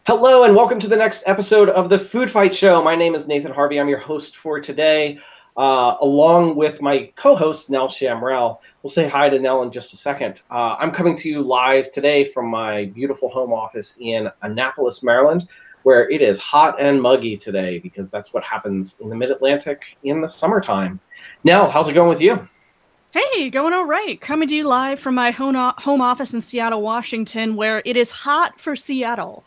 Hello and welcome to the next episode of the Food Fight Show. My name is Nathan Harvey. I'm your host for today, along with my co-host Nell Shamrell. We'll say hi to Nell in just a second. I'm coming to you live today from my beautiful home office in Annapolis, Maryland, where it is hot and muggy today because that's what happens in the Mid-Atlantic in the summertime. Nell, how's it going with you? Hey, going all right. Coming to you live from my home office in Seattle, Washington, where it is hot for Seattle.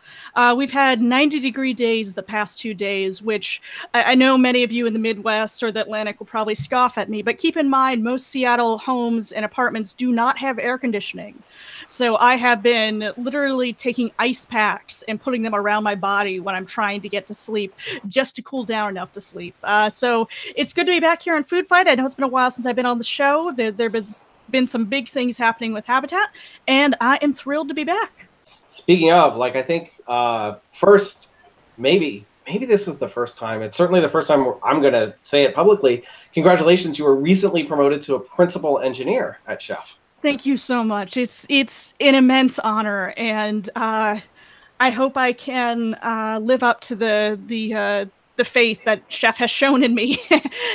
We've had 90-degree days the past 2 days, which I know many of you in the Midwest or the Atlantic will probably scoff at me, but keep in mind, most Seattle homes and apartments do not have air conditioning. So I have been literally taking ice packs and putting them around my body when I'm trying to get to sleep, just to cool down enough to sleep. So it's good to be back here on Food Fight. I know it's been a while since I've been on the show. There's been some big things happening with Habitat, and I am thrilled to be back. Speaking of, I think first, maybe this is the first time. It's certainly the first time I'm going to say it publicly. Congratulations, you were recently promoted to a principal engineer at Chef. Thank you so much. It's an immense honor, and I hope I can live up to the faith that Chef has shown in me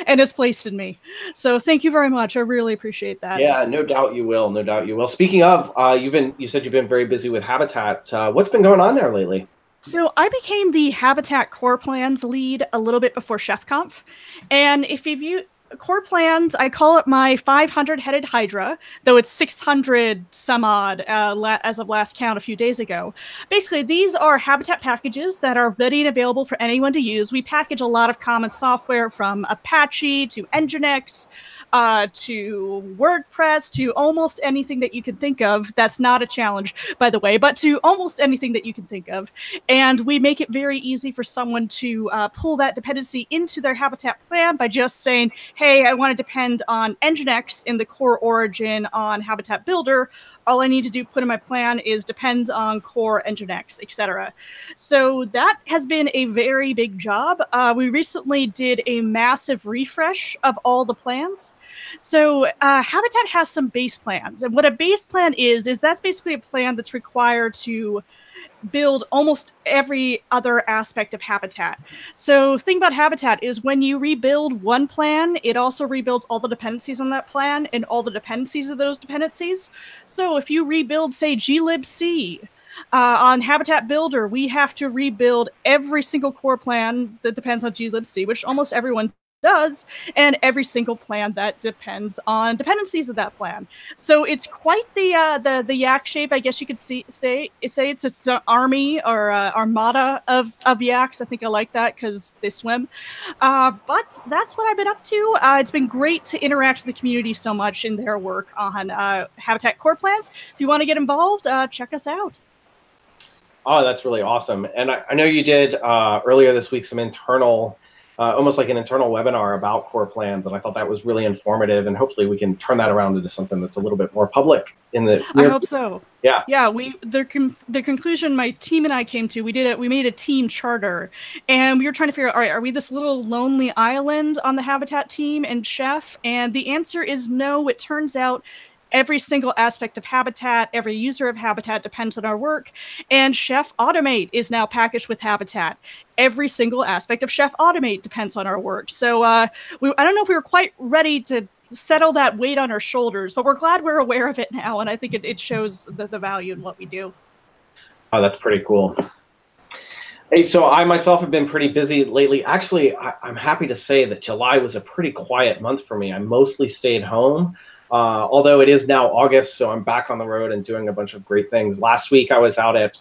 and has placed in me. So thank you very much. I really appreciate that. Yeah, no doubt you will. No doubt you will. Speaking of, you said you've been very busy with Habitat. What's been going on there lately? So I became the Habitat Core Plans lead a little bit before ChefConf, and if you core plans, I call it my 500-headed Hydra, though it's 600 some odd as of last count a few days ago. Basically, these are Habitat packages that are ready and available for anyone to use. We package a lot of common software from Apache to Nginx, to WordPress, to almost anything that you can think of. That's not a challenge, by the way, but to almost anything that you can think of. And we make it very easy for someone to pull that dependency into their Habitat plan by just saying, hey, I want to depend on Nginx in the core origin on Habitat Builder. All I need to do put in my plan is depends on core Nginx, etc. So that has been a very big job. We recently did a massive refresh of all the plans. So Habitat has some base plans, and what a base plan is that's basically a plan that's required to build almost every other aspect of Habitat. So the thing about Habitat is when you rebuild one plan, it also rebuilds all the dependencies on that plan and all the dependencies of those dependencies. So if you rebuild, say, glibc, on Habitat Builder, we have to rebuild every single core plan that depends on glibc, which almost everyone does, and every single plan that depends on dependencies of that plan. So it's quite the yak shape, I guess you could say it's an army or armada of yaks. I think I like that because they swim. But that's what I've been up to. It's been great to interact with the community so much in their work on Habitat core plans. If you want to get involved, check us out. Oh, that's really awesome. And I know you did earlier this week some internal almost like an internal webinar about core plans, and I thought that was really informative, and hopefully we can turn that around into something that's a little bit more public in the I hope so. Yeah. The conclusion my team and I came to, we made a team charter, and we were trying to figure out, all right, are we this little lonely island on the Habitat team and Chef? And the answer is no. It turns out every single aspect of Habitat, every user of Habitat depends on our work, and Chef Automate is now packaged with Habitat. Every single aspect of Chef Automate depends on our work. So I don't know if we were quite ready to settle that weight on our shoulders, but we're glad we're aware of it now, and I think it shows the value in what we do. Oh, that's pretty cool. Hey, so I myself have been pretty busy lately. Actually, I'm happy to say that July was a pretty quiet month for me. I mostly stayed home. Although it is now August, so I'm back on the road and doing a bunch of great things. Last week I was out at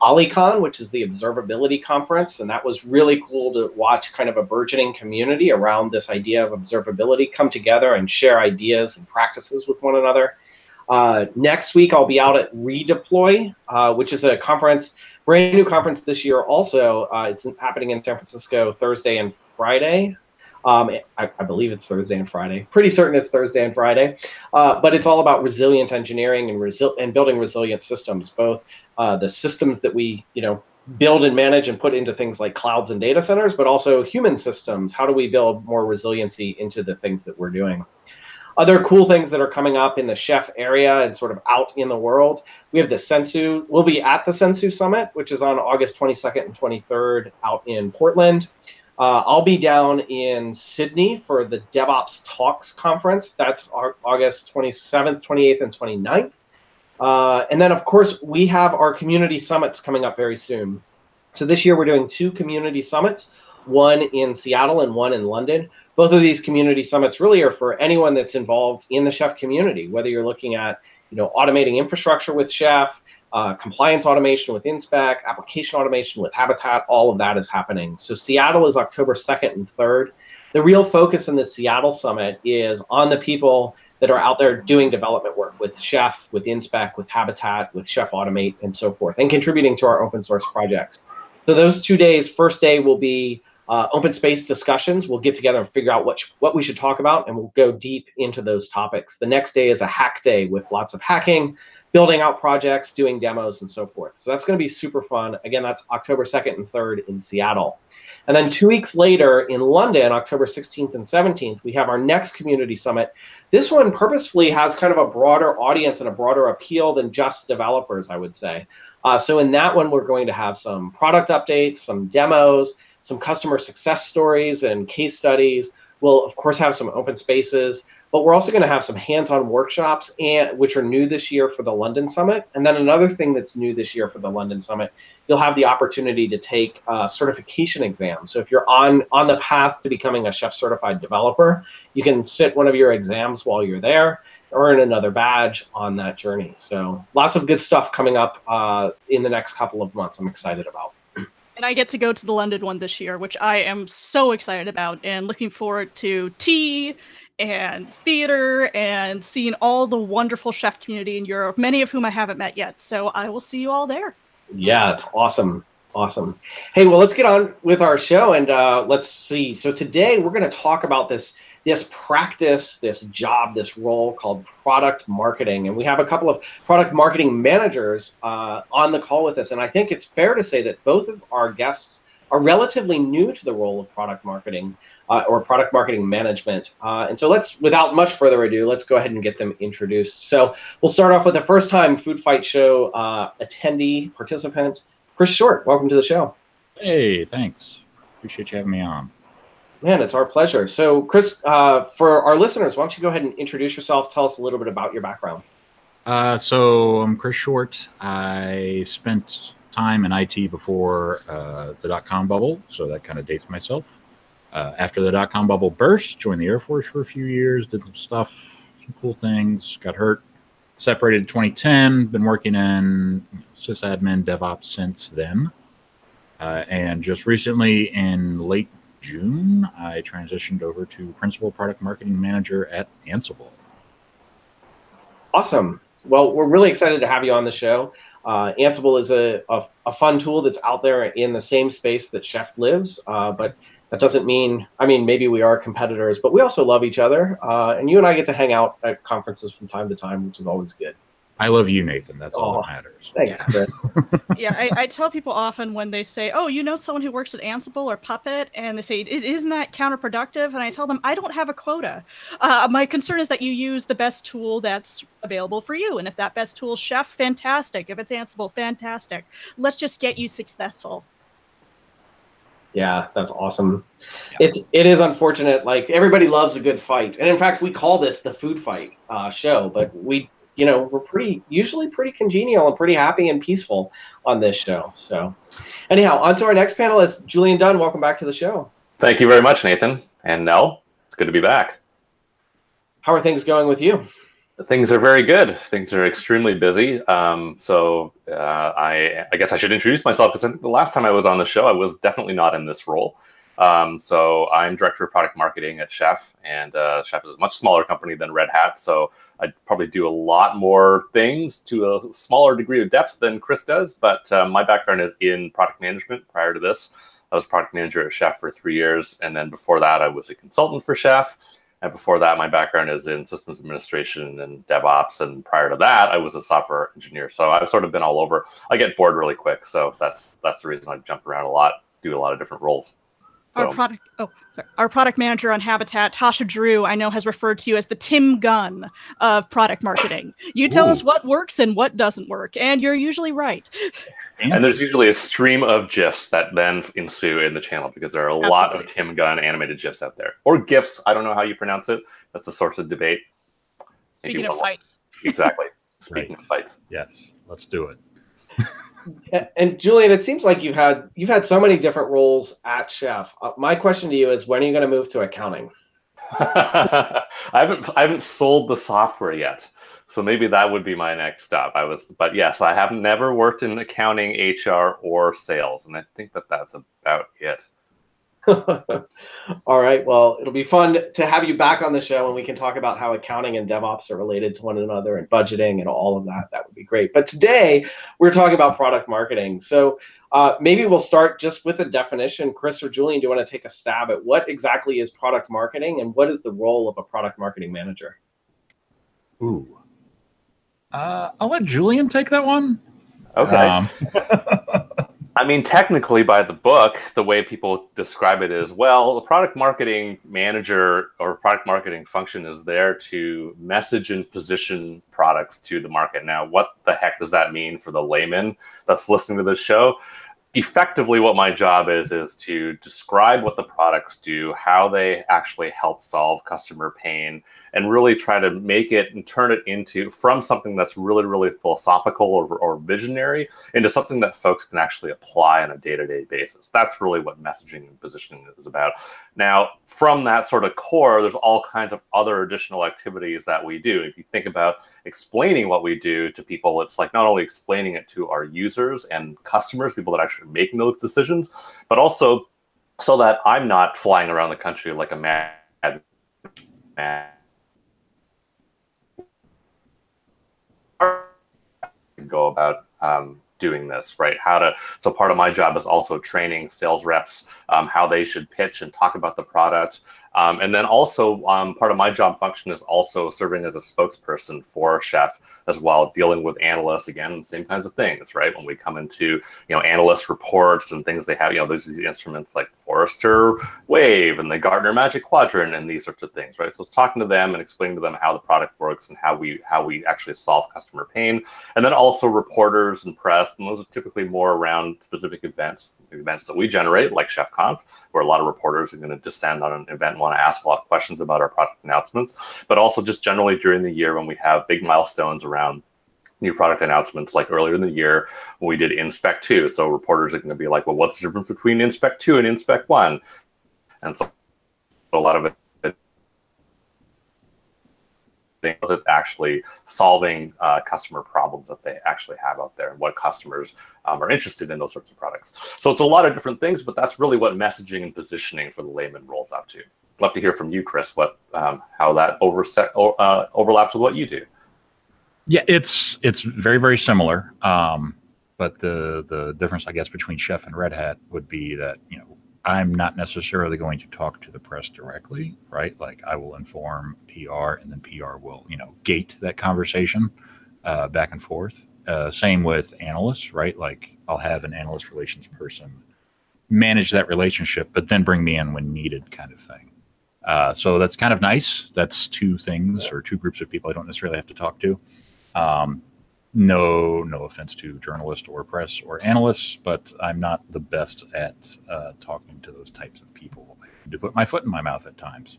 OliCon, which is the observability conference, and that was really cool to watch kind of a burgeoning community around this idea of observability come together and share ideas and practices with one another. Next week I'll be out at Redeploy, which is a conference, brand new conference this year also. It's happening in San Francisco Thursday and Friday. I believe it's Thursday and Friday. Pretty certain it's Thursday and Friday. But it's all about resilient engineering and building resilient systems, both the systems that we build and manage and put into things like clouds and data centers, but also human systems. How do we build more resiliency into the things that we're doing? Other cool things that are coming up in the chef area and sort of out in the world. We have the Sensu. We'll be at the Sensu Summit, which is on August 22nd and 23rd out in Portland. I'll be down in Sydney for the Devops Talks conference. That's August 27th, 28th, and 29th. And then, of course, we have our community summits coming up very soon. So this year we're doing 2 community summits, one in Seattle and one in London. Both of these community summits really are for anyone that's involved in the chef community, whether you're looking at automating infrastructure with Chef, compliance automation with Inspec, application automation with Habitat. All of that is happening. So Seattle is October 2nd and 3rd. The real focus in the Seattle summit is on the people that are out there doing development work with Chef, with Inspec, with Habitat, with Chef Automate, and so forth, and contributing to our open source projects. So those 2 days, first day will be open space discussions. We'll get together and figure out what we should talk about, and we'll go deep into those topics. The next day is a hack day with lots of hacking, building out projects, doing demos, and so forth. So that's going to be super fun. Again, that's October 2nd and 3rd in Seattle. And then 2 weeks later in London, October 16th and 17th, we have our next community summit. This one purposefully has kind of a broader audience and a broader appeal than just developers, I would say. So in that one, we're going to have some product updates, some demos, some customer success stories and case studies. We'll, of course, have some open spaces, but we're also going to have some hands-on workshops, which are new this year for the London Summit. And then another thing that's new this year for the London Summit, you'll have the opportunity to take certification exams. So if you're on the path to becoming a Chef Certified Developer, you can sit one of your exams while you're there, earn another badge on that journey. So lots of good stuff coming up in the next couple of months I'm excited about. And I get to go to the London one this year, which I am so excited about, and looking forward to tea and theater and seeing all the wonderful chef community in Europe, many of whom I haven't met yet. So I will see you all there. Yeah, it's awesome. Awesome. Hey, well, let's get on with our show, and let's see. So today we're going to talk about this practice, this job, this role called product marketing. And we have a couple of product marketing managers on the call with us. And I think it's fair to say that both of our guests are relatively new to the role of product marketing or product marketing management. And so without much further ado, let's go ahead and get them introduced. So we'll start off with a first-time Food Fight Show attendee, participant, Chris Short. Welcome to the show. Hey, thanks. Appreciate you having me on. Man, it's our pleasure. So, Chris, for our listeners, why don't you go ahead and introduce yourself? Tell us a little bit about your background. So I'm Chris Short. I spent time in IT before the dot-com bubble, so that kind of dates myself. After the dot-com bubble burst, joined the Air Force for a few years, did some stuff, some cool things, got hurt, separated in 2010, been working in sysadmin DevOps since then. And just recently in late June, I transitioned over to Principal Product Marketing Manager at Ansible. Awesome. Well, we're really excited to have you on the show. Ansible is a fun tool that's out there in the same space that Chef lives, but that doesn't mean, maybe we are competitors, but we also love each other. And you and I get to hang out at conferences from time to time, which is always good. I love you, Nathan. That's all that matters. Thanks, Chris. Yeah, I tell people often when they say, oh, you know someone who works at Ansible or Puppet, and they say, isn't that counterproductive? And I tell them, I don't have a quota. My concern is that you use the best tool that's available for you. And if that best tool is Chef, fantastic. If it's Ansible, fantastic. Let's just get you successful. Yeah, that's awesome. Yeah. It is unfortunate. Like, everybody loves a good fight. And in fact, we call this the Food Fight show, but we're usually pretty congenial and pretty happy and peaceful on this show. So anyhow, on to our next panelist, Julian Dunn. Welcome back to the show. Thank you very much, Nathan. And Nell, it's good to be back. How are things going with you? Things are very good. Things are extremely busy. So I guess I should introduce myself, because I think the last time I was on the show, I was definitely not in this role. So I'm Director of Product Marketing at Chef, and Chef is a much smaller company than Red Hat. So I'd probably do a lot more things to a smaller degree of depth than Chris does. But my background is in product management. Prior to this, I was product manager at Chef for 3 years. And then before that, I was a consultant for Chef. And before that, my background is in systems administration and DevOps. And prior to that, I was a software engineer. So I've sort of been all over. I get bored really quick. So that's the reason I jump around a lot, do a lot of different roles. Our product manager on Habitat, Tasha Drew, I know has referred to you as the Tim Gunn of product marketing. You tell us what works and what doesn't work, and you're usually right. And there's usually a stream of GIFs that then ensue in the channel because there are a lot of Tim Gunn animated GIFs out there. Or GIFs, I don't know how you pronounce it. That's a source of debate. Speaking of fights. Exactly. Speaking of fights. Yes, let's do it. And Julian, it seems like you've had so many different roles at Chef. My question to you is, when are you going to move to accounting? I haven't sold the software yet, so maybe that would be my next stop. But yes, I have never worked in accounting, HR, or sales, and I think that's about it. All right. Well, it'll be fun to have you back on the show, and we can talk about how accounting and DevOps are related to one another, and budgeting and all of that. That would be great. But today we're talking about product marketing. So maybe we'll start just with a definition. Chris or Julian, do you want to take a stab at what exactly is product marketing, and what is the role of a product marketing manager? Ooh. I'll let Julian take that one. Okay. I mean, technically, by the book, the way people describe it is, well, the product marketing manager or product marketing function is there to message and position products to the market. Now, what the heck does that mean for the layman that's listening to this show? Effectively, what my job is to describe what the products do, how they actually help solve customer pain, and really try to make it and turn it into from something that's really, really philosophical or visionary into something that folks can actually apply on a day-to-day basis. That's really what messaging and positioning is about. Now, from that sort of core, there's all kinds of other additional activities that we do. If you think about explaining what we do to people, it's like not only explaining it to our users and customers, people that actually are making those decisions, but also so that I'm not flying around the country like a mad man. Go about doing this, right? So part of my job is also training sales reps how they should pitch and talk about the product. And then also part of my job function is also serving as a spokesperson for Chef as well, dealing with analysts, again, same kinds of things, right? When we come into, analyst reports and things they have, there's these instruments like Forrester Wave and the Gartner Magic Quadrant and these sorts of things, right? So it's talking to them and explaining to them how the product works and how we actually solve customer pain. And then also reporters and press, and those are typically more around specific events that we generate, like ChefConf, where a lot of reporters are going to descend on an event and want to ask a lot of questions about our product announcements, but also just generally during the year when we have big milestones around new product announcements, like earlier in the year when we did Inspect 2. So reporters are going to be like, well, what's the difference between Inspect 2 and Inspect 1? And so a lot of it is actually solving customer problems that they actually have out there and what customers are interested in those sorts of products. So it's a lot of different things, but that's really what messaging and positioning for the layman rolls out to. Love to hear from you, Chris, how that overlaps with what you do. Yeah, it's very, very similar. But the difference, I guess, between Chef and Red Hat would be that, I'm not necessarily going to talk to the press directly, right? Like I will inform PR and then PR will, gate that conversation back and forth. Same with analysts, right? Like I'll have an analyst relations person manage that relationship, but then bring me in when needed kind of thing. So that's kind of nice. That's two things or two groups of people I don't necessarily have to talk to. No offense to journalists or press or analysts, but I'm not the best at talking to those types of people. I need to put my foot in my mouth at times.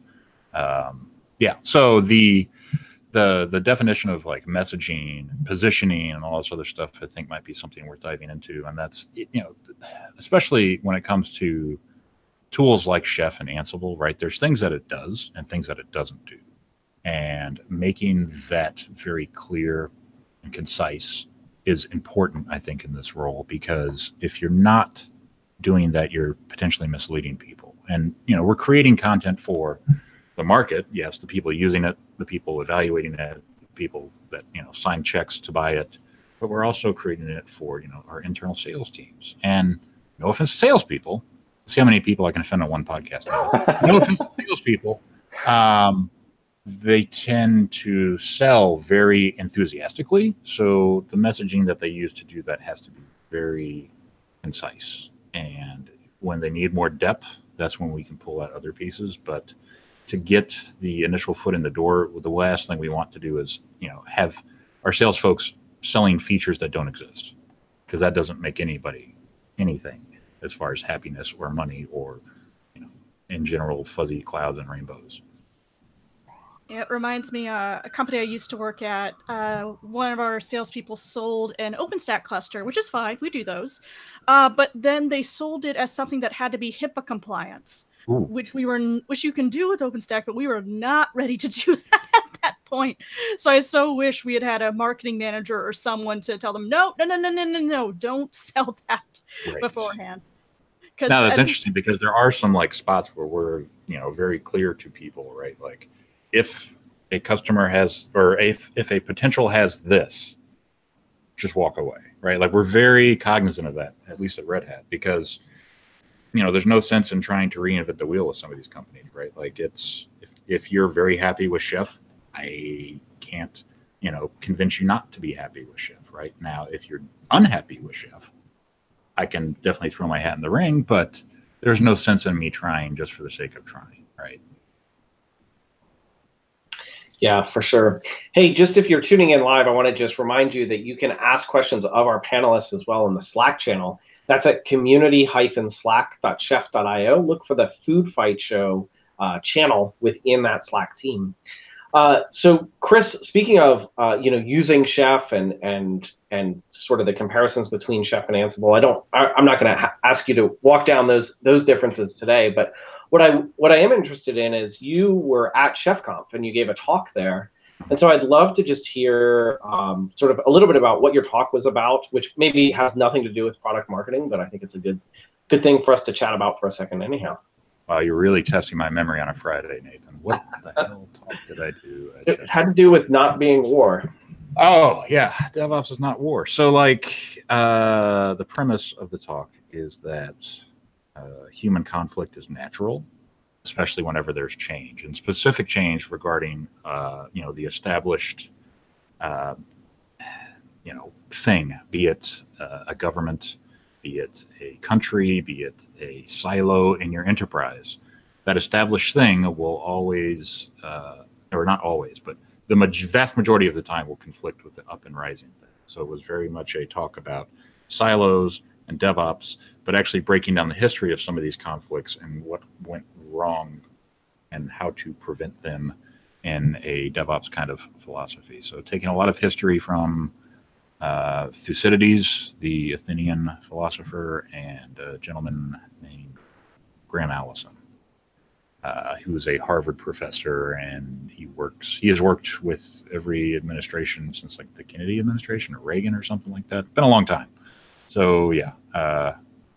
So the definition of like messaging, positioning, and all this other stuff, I think might be something worth diving into. And that's, especially when it comes to tools like Chef and Ansible, right? There's things that it does and things that it doesn't do. And making that very clear and concise is important, I think, in this role, because if you're not doing that, you're potentially misleading people. And, we're creating content for the market. Yes, the people using it, the people evaluating it, people that, sign checks to buy it. But we're also creating it for, our internal sales teams. And no offense to salespeople. See how many people I can offend on one podcast. No offense to salespeople. They tend to sell very enthusiastically. So the messaging that they use to do that has to be very concise. And when they need more depth that's when we can pull out other pieces. But to get the initial foot in the door, the last thing we want to do is, have our sales folks selling features that don't exist, because that doesn't make anybody anything as far as happiness or money or, in general, fuzzy clouds and rainbows. Yeah, it reminds me, a company I used to work at, one of our salespeople sold an OpenStack cluster, which is fine, we do those. But then they sold it as something that had to be HIPAA compliant, which you can do with OpenStack, but we were not ready to do that at that point. So I so wish we had had a marketing manager or someone to tell them, no, don't sell that beforehand. Now that's interesting, because there are some spots where we're, very clear to people, right? Like, if a customer has, or if a potential has this, just walk away, right? Like, we're very cognizant of that, at least at Red Hat, because, there's no sense in trying to reinvent the wheel with some of these companies, right? Like, if you're very happy with Chef, I can't, convince you not to be happy with Chef, right? Now, if you're unhappy with Chef, I can definitely throw my hat in the ring, but there's no sense in me trying just for the sake of trying, right? Yeah, for sure. Hey, just if you're tuning in live, I want to just remind you that you can ask questions of our panelists as well in the Slack channel. That's at community-slack.chef.io. Look for the Food Fight Show channel within that Slack team. So, Chris, speaking of using Chef and sort of the comparisons between Chef and Ansible, I'm not going to ask you to walk down those differences today. But what I am interested in is, you were at ChefConf and you gave a talk there, and so I'd love to just hear sort of a little bit about what your talk was about, which maybe has nothing to do with product marketing, but I think it's a good thing for us to chat about for a second, anyhow. Wow, you're really testing my memory on a Friday, Nathan. What the hell talk did I do? It had to do with not being war. Oh, yeah. Devops is not war. So, the premise of the talk is that human conflict is natural, especially whenever there's change, and specific change regarding, the established, thing, be it a government, be it a country, be it a silo in your enterprise. That established thing will always, or not always, but the vast majority of the time will conflict with the up and rising thing. So it was very much a talk about silos and DevOps, but actually breaking down the history of some of these conflicts and what went wrong and how to prevent them in a DevOps kind of philosophy. So taking a lot of history from Thucydides, the Athenian philosopher, and a gentleman named Graham Allison, who is a Harvard professor, and he has worked with every administration since the Kennedy administration or Reagan or something like that. Been a long time. So yeah,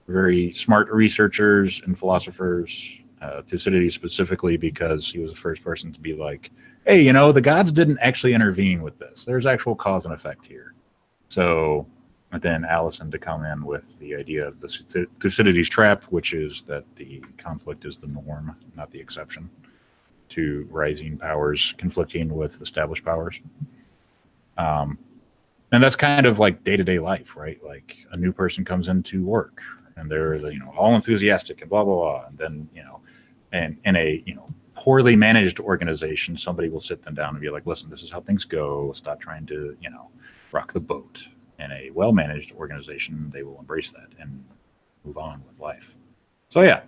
very smart researchers and philosophers. Thucydides specifically, because he was the first person to be like, hey, the gods didn't actually intervene with this. There's actual cause and effect here. So, and then Allison to come in with the idea of the Thucydides trap, which is that the conflict is the norm, not the exception, to rising powers conflicting with established powers. And that's kind of like day-to-day life, right? Like, a new person comes into work and they're all enthusiastic and blah, blah, blah. And then, and in a, poorly managed organization, somebody will sit them down and be like, listen, this is how things go. Stop trying to, rock the boat. In a well-managed organization, they will embrace that and move on with life. So, yeah.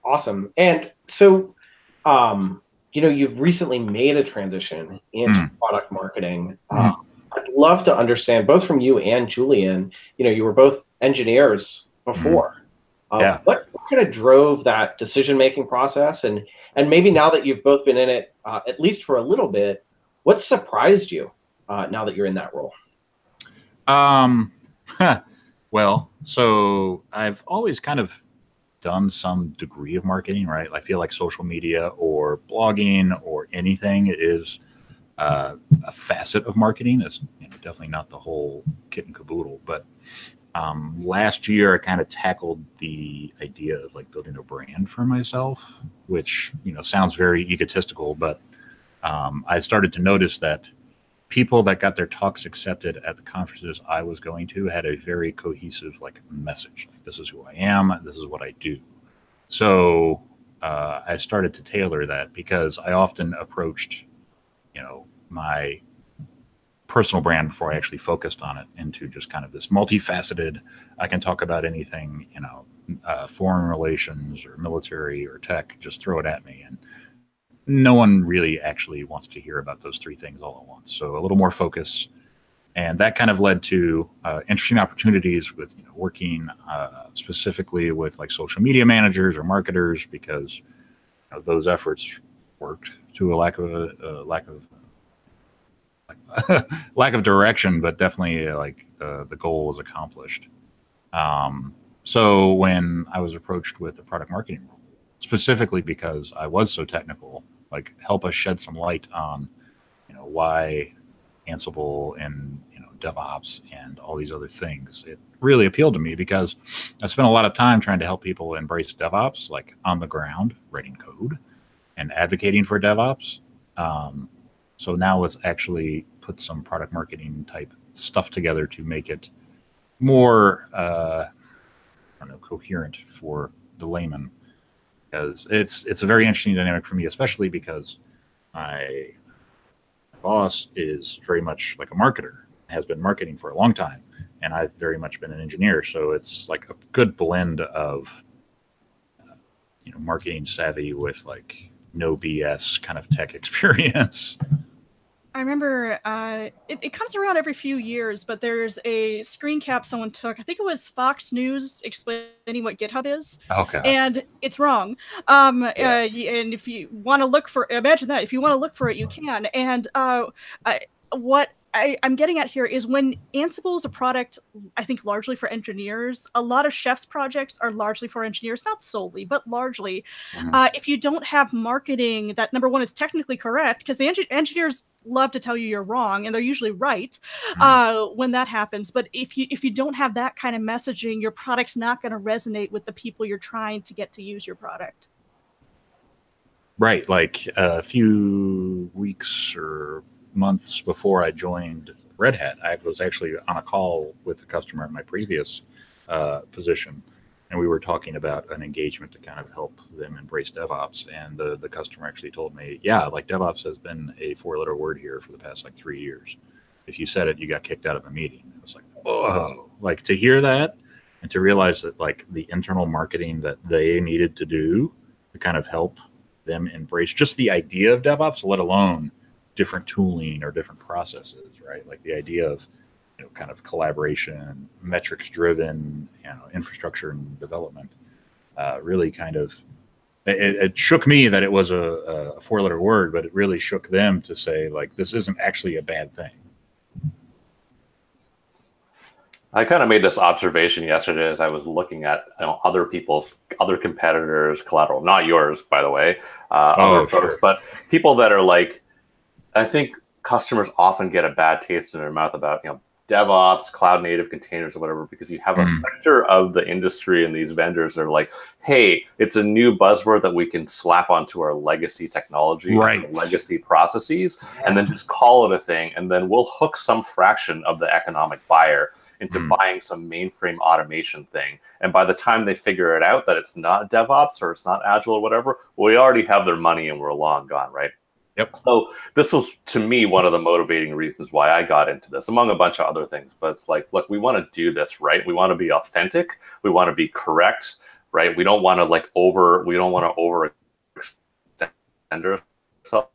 Awesome. And so, you've recently made a transition into product marketing. I'd love to understand, both from you and Julian, you were both engineers before. What kind of drove that decision-making process? And maybe now that you've both been in it, at least for a little bit, what surprised you now that you're in that role? Well, so I've always kind of done some degree of marketing, right? I feel like social media or blogging or anything is a facet of marketing. It's definitely not the whole kit and caboodle. But last year, I kind of tackled the idea of building a brand for myself, which sounds very egotistical, but I started to notice that people that got their talks accepted at the conferences I was going to had a very cohesive like message. Like, this is who I am. This is what I do. So I started to tailor that because I often approached, my personal brand before I actually focused on it into just kind of this multifaceted, I can talk about anything, foreign relations or military or tech, just throw it at me. And no one really actually wants to hear about those three things all at once. So a little more focus. And that kind of led to interesting opportunities with working specifically with like social media managers or marketers, because those efforts worked to a lack of direction, but definitely like the goal was accomplished. So when I was approached with the product marketing role, specifically because I was so technical, like help us shed some light on why Ansible and DevOps and all these other things, it really appealed to me because I spent a lot of time trying to help people embrace DevOps, like on the ground, writing code and advocating for DevOps. So now let's actually put some product marketing type stuff together to make it more coherent for the layman, because it's a very interesting dynamic for me, especially because my boss is very much like a marketer, has been marketing for a long time, and I've very much been an engineer. So it's like a good blend of marketing savvy with like no BS kind of tech experience. I remember it comes around every few years, but there's a screen cap someone took. I think it was Fox News explaining what GitHub is. Okay. And it's wrong. And if you want to look for, imagine that, if you want to look for it, you can. And what I'm getting at here is when Ansible is a product, I think largely for engineers, a lot of chefs projects are largely for engineers, not solely, but largely. If you don't have marketing that, number one, is technically correct, because the engineers love to tell you you're wrong, and they're usually right when that happens. But if you don't have that kind of messaging, your product's not going to resonate with the people you're trying to get to use your product. Right. Like a few weeks or months before I joined Red Hat, I was actually on a call with the customer at my previous position, and we were talking about an engagement to kind of help them embrace DevOps. And the customer actually told me, yeah, like DevOps has been a 4-letter word here for the past like 3 years. If you said it, you got kicked out of a meeting. It was like, whoa, like to hear that and to realize that like the internal marketing that they needed to do to kind of help them embrace just the idea of DevOps, let alone different tooling or different processes, right? Like the idea of kind of collaboration, metrics driven, infrastructure and development, really kind of it shook me that it was a 4-letter word, but it really shook them to say like this isn't actually a bad thing. I kind of made this observation yesterday as I was looking at other competitors' collateral, not yours, by the way, other folks, but people that are like, I think customers often get a bad taste in their mouth about DevOps, cloud native containers, or whatever, because you have a sector of the industry and these vendors that are like, hey, it's a new buzzword that we can slap onto our legacy technology, right, legacy processes, and then just call it a thing, and then we'll hook some fraction of the economic buyer into buying some mainframe automation thing. And by the time they figure it out that it's not DevOps or it's not Agile or whatever, we already have their money and we're long gone, right? Yep. So this was, to me, one of the motivating reasons why I got into this, among a bunch of other things. But it's like, look, we want to do this right. We want to be authentic. We want to be correct, right? We don't want to overextend ourselves.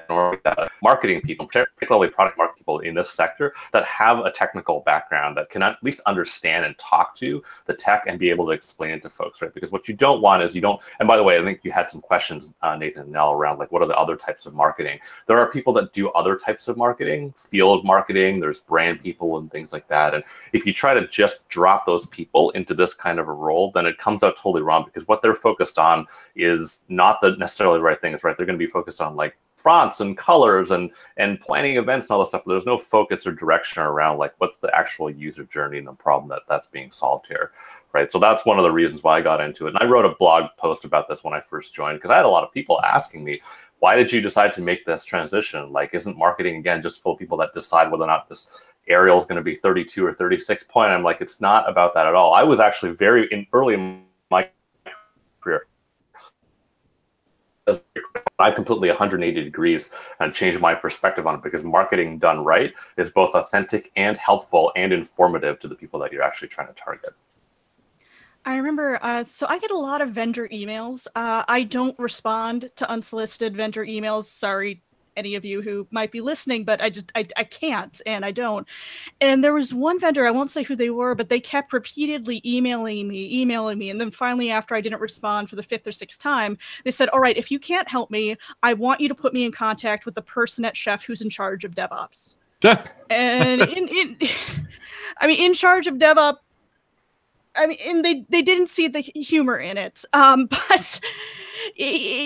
Or marketing people, particularly product marketing people in this sector that have a technical background that can at least understand and talk to the tech and be able to explain it to folks, right? Because what you don't want is and by the way, I think you had some questions, Nathan and Nell, around like, what are the other types of marketing? There are people that do other types of marketing, field marketing, there's brand people and things like that. And if you try to just drop those people into this kind of a role, then it comes out totally wrong, because what they're focused on is not the necessarily the right things, right? They're going to be focused on like fonts and colors and planning events and all this stuff. But there's no focus or direction around like what's the actual user journey and the problem that's being solved here, right? So that's one of the reasons why I got into it. And I wrote a blog post about this when I first joined, because I had a lot of people asking me, why did you decide to make this transition? Like, isn't marketing, again, just full of people that decide whether or not this aerial is going to be 32 or 36 point? I'm like, it's not about that at all. I was actually early in my career. I completely 180 degrees and changed my perspective on it, because marketing done right is both authentic and helpful and informative to the people that you're actually trying to target. I remember, so I get a lot of vendor emails. I don't respond to unsolicited vendor emails. Sorry, any of you who might be listening, but I can't, and I don't. And there was one vendor, I won't say who they were, but they kept repeatedly emailing me. And then finally, after I didn't respond for the 5th or 6th time, they said, all right, if you can't help me, I want you to put me in contact with the person at Chef who's in charge of DevOps. And in charge of DevOps, and they didn't see the humor in it. But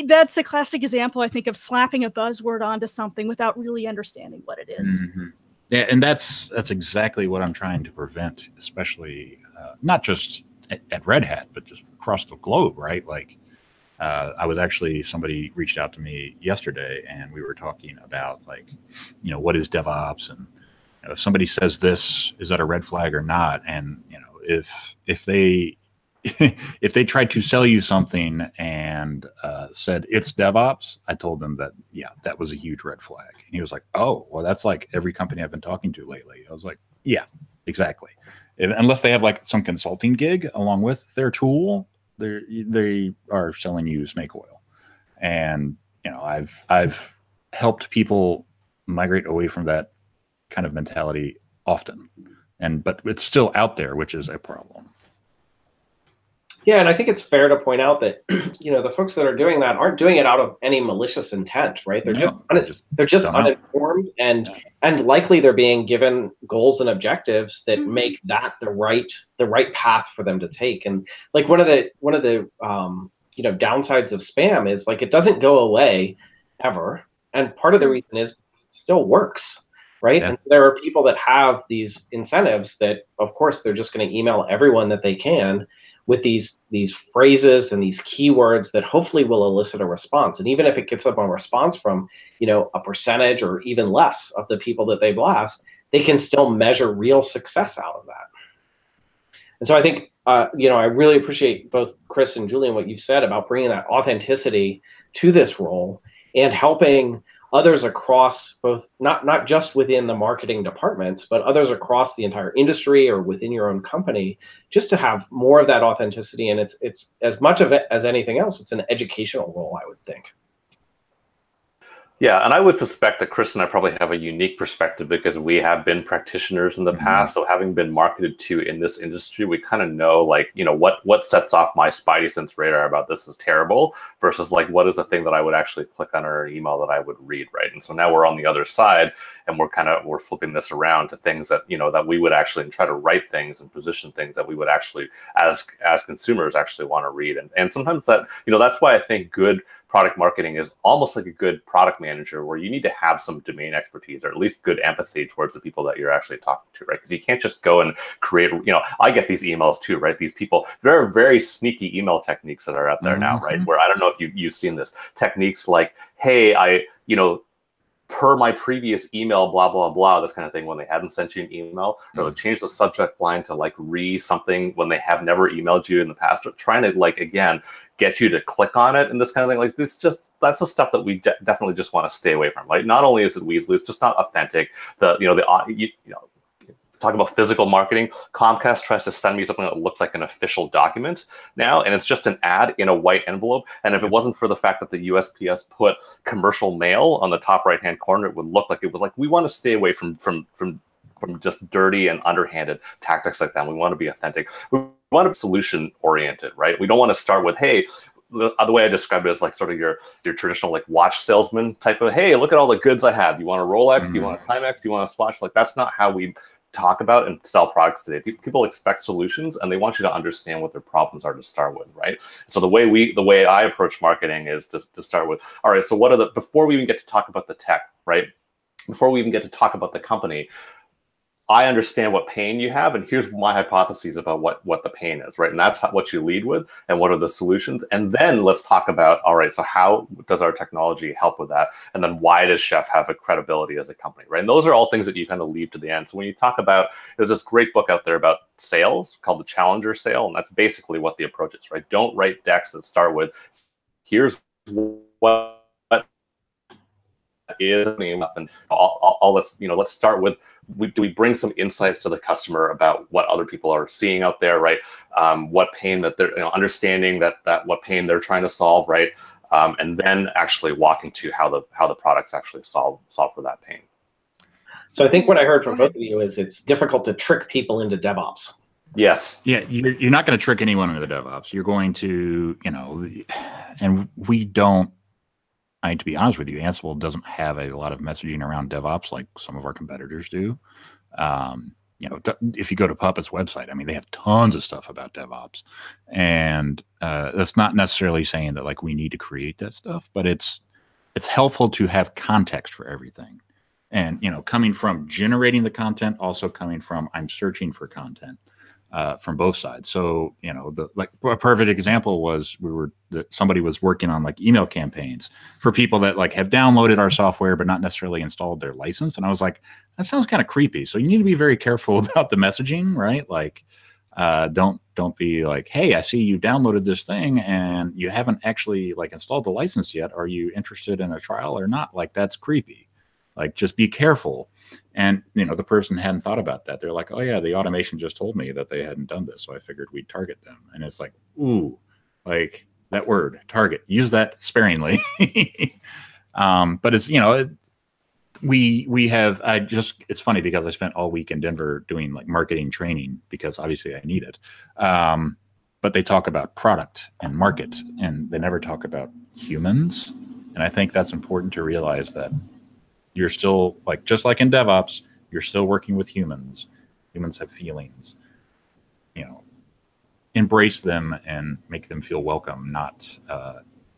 that's a classic example, I think, of slapping a buzzword onto something without really understanding what it is. Mm-hmm. Yeah, and that's exactly what I'm trying to prevent, especially not just at Red Hat, but just across the globe, right? Like, somebody reached out to me yesterday, and we were talking about, like, what is DevOps, and if somebody says this, is that a red flag or not? And if they if they tried to sell you something and said it's DevOps, I told them that, yeah, that was a huge red flag. And he was like, oh, well, that's like every company I've been talking to lately. I was like, yeah, exactly. Unless they have like some consulting gig along with their tool, they are selling you snake oil. And I've helped people migrate away from that kind of mentality often, but it's still out there, which is a problem. Yeah, and I think it's fair to point out that the folks that are doing that aren't doing it out of any malicious intent, right? They're just uninformed, and likely they're being given goals and objectives that make that the right path for them to take. And like one of the downsides of spam is, like, it doesn't go away ever, and part of the reason is it still works, right? Yeah. And there are people that have these incentives that, of course, they're just going to email everyone that they can with these phrases and these keywords that hopefully will elicit a response. And even if it gets up a response from, a percentage or even less of the people that they blast, they can still measure real success out of that. And so I think, I really appreciate both Chris and Julian, what you've said about bringing that authenticity to this role and helping others across both, not just within the marketing departments, but others across the entire industry or within your own company, just to have more of that authenticity. And it's as much of it as anything else, it's an educational role, I would think. Yeah, and I would suspect that Chris and I probably have a unique perspective because we have been practitioners in the past. So having been marketed to in this industry, we kind of know, like, what sets off my spidey sense radar about this is terrible versus, like, what is the thing that I would actually click on or email that I would read, right? And so now we're on the other side, and we're flipping this around to things that, that we would actually try to write things and position things that we would actually, as consumers, actually want to read. And sometimes that, that's why I think good product marketing is almost like a good product manager, where you need to have some domain expertise or at least good empathy towards the people that you're actually talking to, right? Because you can't just go and create, I get these emails too, right? These people, there are very sneaky email techniques that are out there now, right? Where I don't know if you've seen this, techniques like, hey, per my previous email, blah, blah, blah, this kind of thing, when they hadn't sent you an email, or they'll change the subject line to, like, something when they have never emailed you in the past, or trying to, like, again, get you to click on it and this kind of thing. Like, that's the stuff that we definitely just want to stay away from, right? Not only is it Weasley, it's just not authentic. Talk about physical marketing. Comcast tries to send me something that looks like an official document now, and it's just an ad in a white envelope. And if it wasn't for the fact that the USPS put commercial mail on the top right-hand corner, it would look like it was like, we want to stay away from just dirty and underhanded tactics like that. We want to be authentic. We want to be solution-oriented, right? We don't want to start with, hey, the way I describe it is like sort of your traditional, like, watch salesman type of, hey, look at all the goods I have. Do you want a Rolex? Do you want a Timex? Do you want a Swatch? Like, that's not how we talk about and sell products today. People expect solutions, and they want you to understand what their problems are to start with, right? So the way I approach marketing is to start with, all right, so what are before we even get to talk about the tech, right? Before we even get to talk about the company, I understand what pain you have, and here's my hypotheses about what the pain is, right? And that's what you lead with, and what are the solutions. And then let's talk about, all right, so how does our technology help with that? And then why does Chef have a credibility as a company, right? And those are all things that you kind of leave to the end. So when you talk about, there's this great book out there about sales called The Challenger Sale, and that's basically what the approach is, right? Don't write decks that start with, here's what is, and all let's let's start with, do we bring some insights to the customer about what other people are seeing out there, right? What pain that they're understanding that what pain they're trying to solve, right? And then actually walking to how the products actually solve for that pain. So I think what I heard from both of you is it's difficult to trick people into DevOps. Yes. Yeah, you're not going to trick anyone into the DevOps. You're going to, and we don't. To be honest with you, Ansible doesn't have a lot of messaging around DevOps like some of our competitors do. If you go to Puppet's website, I mean, they have tons of stuff about DevOps, and that's not necessarily saying that like we need to create that stuff, but it's helpful to have context for everything, and coming from generating the content, also coming from I'm searching for content. From both sides. So, a perfect example was somebody was working on like email campaigns for people that like have downloaded our software, but not necessarily installed their license. And I was like, that sounds kind of creepy. So you need to be very careful about the messaging, right? Like, don't be like, hey, I see you downloaded this thing and you haven't actually like installed the license yet. Are you interested in a trial or not? Like, that's creepy. Like, just be careful. And, the person hadn't thought about that. They're like, oh, yeah, the automation just told me that they hadn't done this. So I figured we'd target them. And it's like, ooh, like that word, target, use that sparingly. But it's, it's funny because I spent all week in Denver doing like marketing training because obviously I need it. But they talk about product and market and they never talk about humans. And I think that's important to realize that you're still like, just like in DevOps, you're still working with humans. Humans have feelings, embrace them and make them feel welcome, not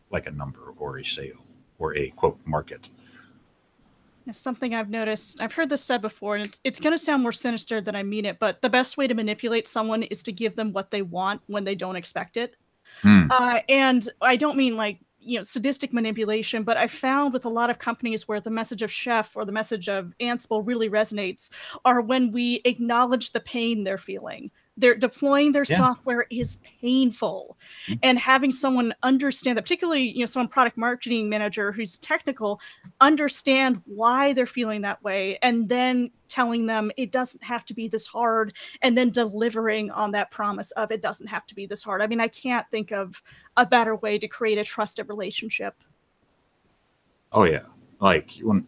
like a number or a sale or a quote market. It's something I've noticed. I've heard this said before, and it's going to sound more sinister than I mean it, but the best way to manipulate someone is to give them what they want when they don't expect it. And I don't mean like, sadistic manipulation, but I found with a lot of companies where the message of Chef or the message of Ansible really resonates are when we acknowledge the pain they're feeling. They're deploying their software is painful, and having someone understand that, particularly some product marketing manager who's technical, understand why they're feeling that way, and then telling them it doesn't have to be this hard, and then delivering on that promise of it doesn't have to be this hard. I mean, I can't think of a better way to create a trusted relationship. Oh yeah, like when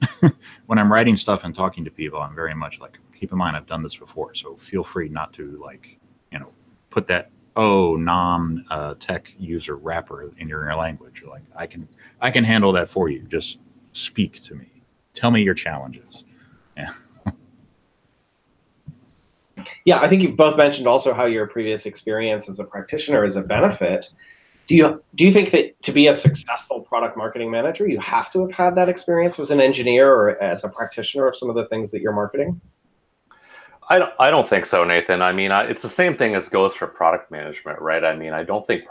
when I'm writing stuff and talking to people, I'm very much like, keep in mind I've done this before, so feel free not to like put that non-tech user wrapper in your language. Like I can handle that for you. Just speak to me. Tell me your challenges. Yeah. Yeah, I think you've both mentioned also how your previous experience as a practitioner is a benefit. Do you think that to be a successful product marketing manager, you have to have had that experience as an engineer or as a practitioner of some of the things that you're marketing? I don't think so, Nathan. I mean, it's the same thing as goes for product management, right? I mean, I don't think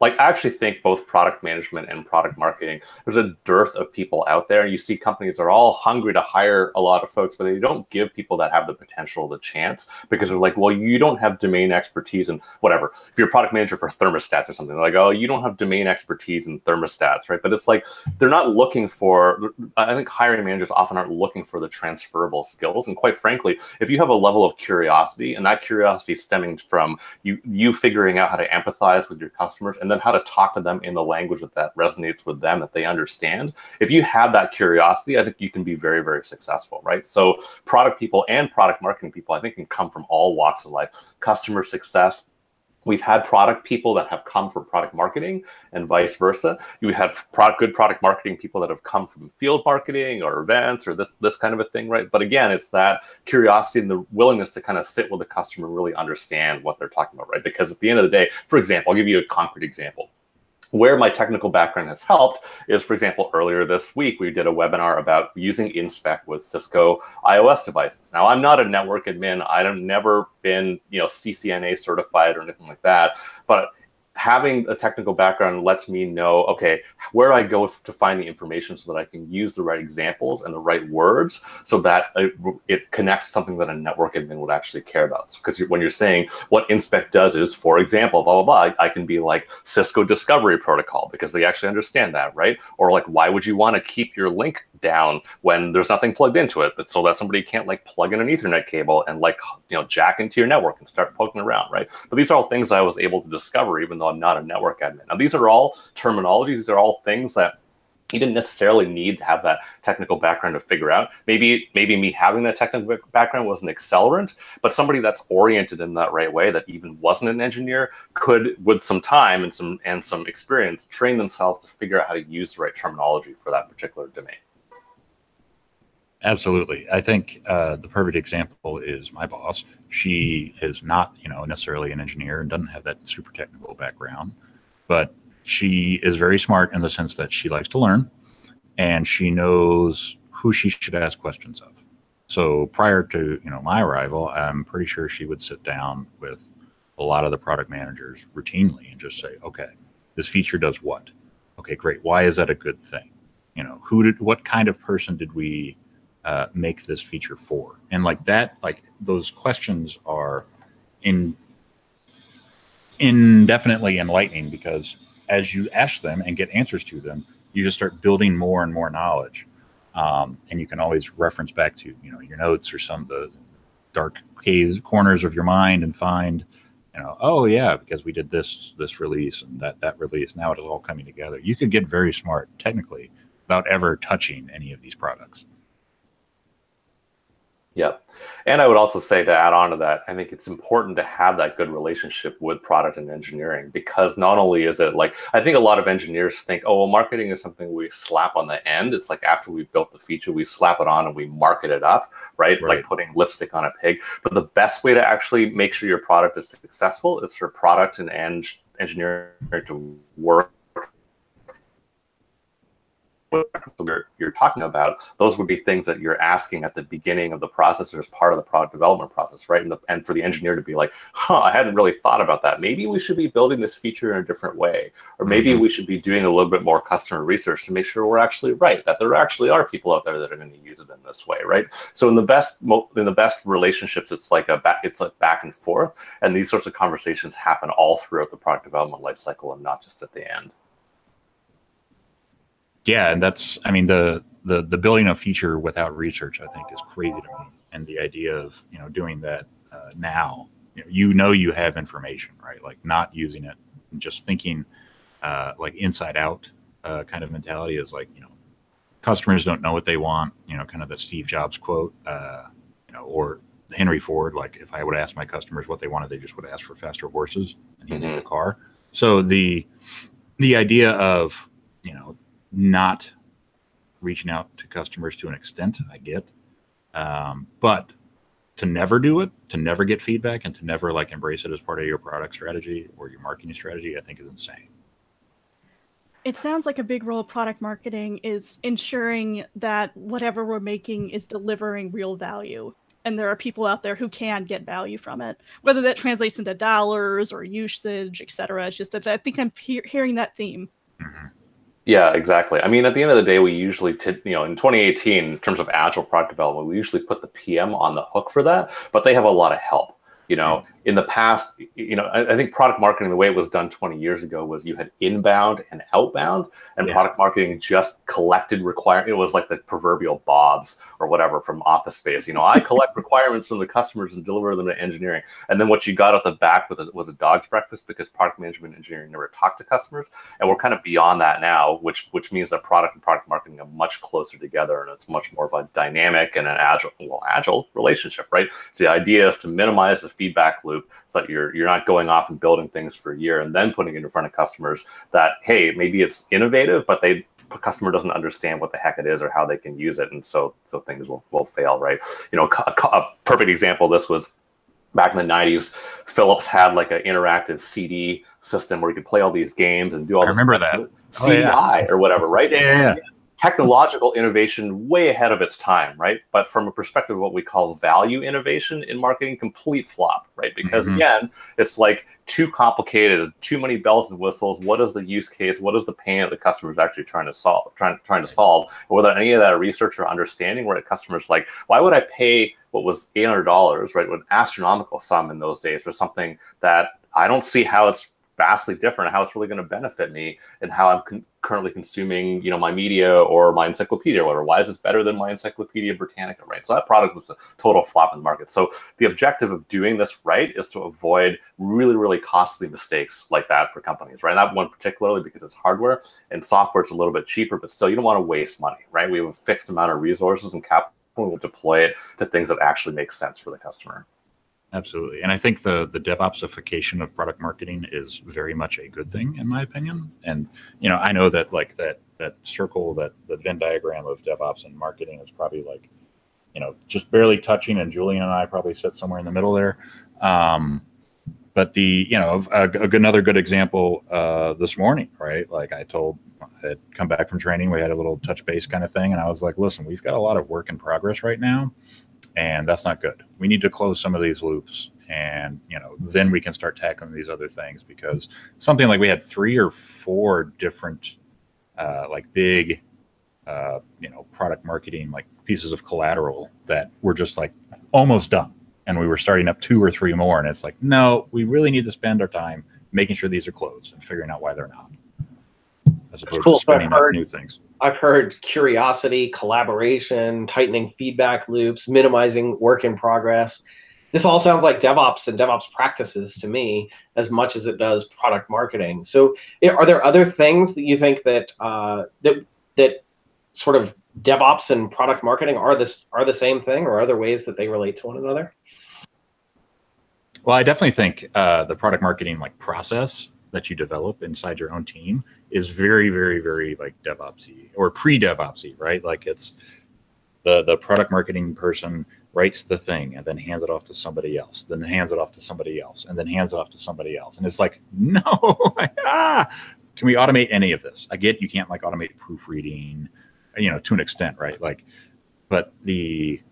I actually think both product management and product marketing, there's a dearth of people out there. You see companies are all hungry to hire a lot of folks, but they don't give people that have the potential the chance because they're like, well, you don't have domain expertise in whatever. If you're a product manager for thermostats or something, they're like, oh, you don't have domain expertise in thermostats, right? But it's like, they're not looking for, I think hiring managers often aren't looking for the transferable skills. And quite frankly, if you have a level of curiosity, and that curiosity stemming from you figuring out how to empathize with your customers and then how to talk to them in the language that resonates with them, that they understand. If you have that curiosity, I think you can be very, very successful, right? So product people and product marketing people, I think, can come from all walks of life. Customer success, we've had product people that have come from product marketing and vice versa. You had good product marketing people that have come from field marketing or events or this kind of a thing, right? But again, it's that curiosity and the willingness to kind of sit with the customer and really understand what they're talking about, right? Because at the end of the day, for example, I'll give you a concrete example. Where my technical background has helped is, for example, earlier this week, we did a webinar about using InSpec with Cisco iOS devices. Now, I'm not a network admin. I've never been, CCNA certified or anything like that. But having a technical background lets me know, okay, where I go to find the information so that I can use the right examples and the right words so that it connects something that a network admin would actually care about. Because when you're saying what InSpec does is, for example, blah, blah, blah, I can be like Cisco Discovery Protocol because they actually understand that, right? Or like, why would you want to keep your link down when there's nothing plugged into it, but so that somebody can't like plug in an Ethernet cable and like, jack into your network and start poking around, right? But these are all things I was able to discover, even though I'm not a network admin. Now, these are all terminologies. These are all things that you didn't necessarily need to have that technical background to figure out. Maybe me having that technical background was an accelerant, but somebody that's oriented in that right way, that even wasn't an engineer, could, with some time and some experience, train themselves to figure out how to use the right terminology for that particular domain. Absolutely. I think the perfect example is my boss. She is not, necessarily an engineer and doesn't have that super technical background, but she is very smart in the sense that she likes to learn and she knows who she should ask questions of. So prior to, my arrival, I'm pretty sure she would sit down with a lot of the product managers routinely and just say, okay, this feature does what? Okay, great. Why is that a good thing? What kind of person did we make this feature for? And like that, like those questions are indefinitely enlightening, because as you ask them and get answers to them, you just start building more and more knowledge. And you can always reference back to, your notes or some of the dark caves, corners of your mind, and find, oh yeah, because we did this release and that release, now it is all coming together. You could get very smart technically without ever touching any of these products. Yep. And I would also say, to add on to that, I think it's important to have that good relationship with product and engineering, because not only is it like, I think a lot of engineers think, oh, well, marketing is something we slap on the end. It's like after we've built the feature, we slap it on and we market it up, right? Like putting lipstick on a pig. But the best way to actually make sure your product is successful is for product and engineering to work. You're talking about, those would be things that you're asking at the beginning of the process or as part of the product development process, right? And for the engineer to be like, I hadn't really thought about that. Maybe we should be building this feature in a different way, or maybe we should be doing a little bit more customer research to make sure we're actually right, that there actually are people out there that are going to use it in this way, right? So in the best relationships, it's like back and forth, and these sorts of conversations happen all throughout the product development lifecycle and not just at the end. Yeah, and that's, the building a feature without research, I think, is crazy to me. And the idea of, doing that now, you have information, right? Like not using it and just thinking like inside out kind of mentality is like, customers don't know what they want, kind of the Steve Jobs quote, or Henry Ford, like if I would ask my customers what they wanted, they just would ask for faster horses and he needed a car. So the idea of, not reaching out to customers to an extent, I get, but to never do it, to never get feedback, and to never like embrace it as part of your product strategy or your marketing strategy, I think is insane. It sounds like a big role of product marketing is ensuring that whatever we're making is delivering real value. And there are people out there who can get value from it, whether that translates into dollars or usage, et cetera. It's just that I think I'm hearing that theme. Yeah, exactly. At the end of the day, we usually, in 2018, in terms of agile product development, we usually put the PM on the hook for that, but they have a lot of help. In the past, I think product marketing, the way it was done 20 years ago, was you had inbound and outbound, and product marketing just collected requirements. It was like the proverbial Bobs or whatever from Office Space. I collect requirements from the customers and deliver them to engineering. And then what you got at the back was a dog's breakfast, because product management and engineering never talked to customers. And we're kind of beyond that now, which means that product and product marketing are much closer together, and it's much more of a dynamic and an agile relationship, right? So the idea is to minimize the feedback loop so that you're not going off and building things for a year and then putting it in front of customers that, hey, maybe it's innovative, but the customer doesn't understand what the heck it is or how they can use it, and so things will fail, right? A perfect example of this was back in the 90s, Philips had like an interactive CD system where you could play all these games and do all this. I remember that. CDI or whatever, right? Yeah. Technological innovation way ahead of its time, right? But from a perspective of what we call value innovation in marketing, complete flop, right? Because again, it's like too complicated, too many bells and whistles. What is the use case? What is the pain that the customer is actually trying to solve? And without any of that research or understanding, where the customer's like, why would I pay what was $800, right? An astronomical sum in those days for something that I don't see how it's vastly different, how it's really going to benefit me, and how I'm currently consuming, my media or my encyclopedia or whatever. Why is this better than my Encyclopedia Britannica, right? So that product was a total flop in the market. So the objective of doing this right is to avoid really, really costly mistakes like that for companies, right? That one particularly because it's hardware, and software it's a little bit cheaper, but still you don't want to waste money, right? We have a fixed amount of resources and capital, and we'll deploy it to things that actually make sense for the customer. Absolutely. And I think the DevOpsification of product marketing is very much a good thing, in my opinion. And, I know that like that circle, the Venn diagram of DevOps and marketing is probably like, just barely touching, and Julian and I probably sit somewhere in the middle there. But another good example this morning, right? Like I had come back from training, we had a little touch base kind of thing. And I was like, listen, we've got a lot of work in progress right now. And that's not good. We need to close some of these loops, and then we can start tackling these other things, because something like we had 3 or 4 different like big product marketing like pieces of collateral that were just like almost done, and we were starting up 2 or 3 more, and it's like, no, we really need to spend our time making sure these are closed and figuring out why they're not, as opposed to spinning up new things. I've heard curiosity, collaboration, tightening feedback loops, minimizing work in progress. This all sounds like DevOps and DevOps practices to me, as much as it does product marketing. So are there other things that you think that that sort of DevOps and product marketing are the same thing, or other ways that they relate to one another? Well, I definitely think the product marketing like process that you develop inside your own team is very, very, very like DevOpsy or pre-DevOpsy, right? Like it's the product marketing person writes the thing and then hands it off to somebody else, then hands it off to somebody else, and then hands it off to somebody else. And it's like, no, can we automate any of this? I get you can't like automate proofreading, to an extent, right? Like, but the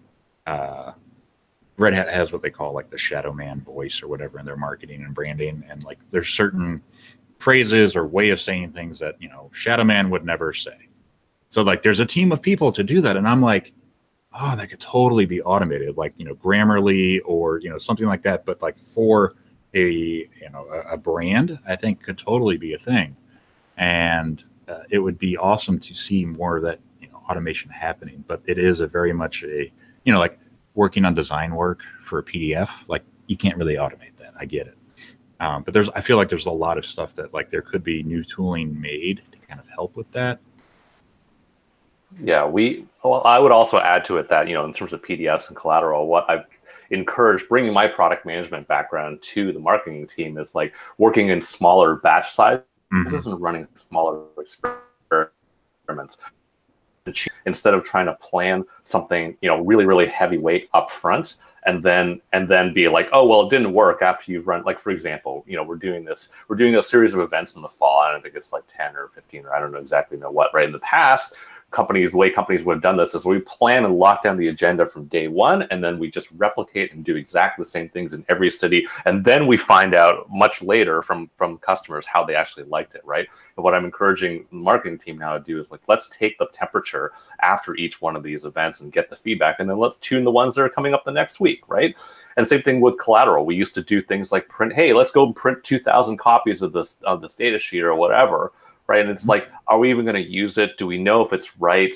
Red Hat has what they call like the shadow man voice or whatever in their marketing and branding. And like there's certain phrases or way of saying things that, shadow man would never say. So like there's a team of people to do that. And I'm like, oh, that could totally be automated, like, Grammarly or, something like that. But like for a brand, I think could totally be a thing. And it would be awesome to see more of that, automation happening. But it is a very much a, like, working on design work for a PDF, like you can't really automate that. I get it. But I feel like there's a lot of stuff that like there could be new tooling made to kind of help with that. Yeah, I would also add to it that, in terms of PDFs and collateral, what I've encouraged bringing my product management background to the marketing team is like working in smaller batch sizes and running smaller experiments. Instead of trying to plan something, really, really heavyweight up front and then be like, oh, well, it didn't work after you've run, like, for example, we're doing a series of events in the fall. I don't think it's like 10 or 15, or I don't know exactly what, right? In the past, the way companies would have done this is we plan and lock down the agenda from day one, and then we just replicate and do exactly the same things in every city. And then we find out much later from customers how they actually liked it, right? And what I'm encouraging the marketing team now to do is like, let's take the temperature after each one of these events and get the feedback, and then let's tune the ones that are coming up the next week, right? And same thing with collateral. We used to do things like let's go print 2,000 copies of this data sheet or whatever. Right. And it's like, are we even going to use it? Do we know if it's right?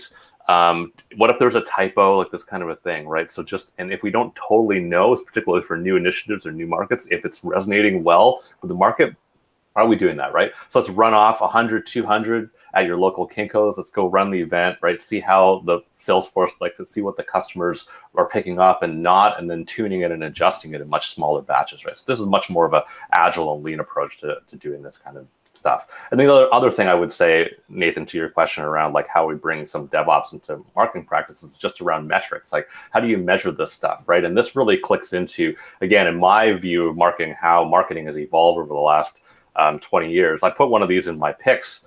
What if there's a typo, like this kind of a thing, right? So and if we don't totally know, particularly for new initiatives or new markets, if it's resonating well with the market, are we doing that, right? So let's run off 100, 200 at your local Kinko's. Let's go run the event, right? See how the Salesforce likes to see what the customers are picking up and not, and then tuning it and adjusting it in much smaller batches, right? So this is much more of an agile and lean approach to doing this kind of stuff. And the other thing I would say, Nathan, to your question around like how we bring some DevOps into marketing practices, is just around metrics. Like, how do you measure this stuff, right? And this really clicks into, again, in my view of marketing, how marketing has evolved over the last 20 years. I put one of these in my picks,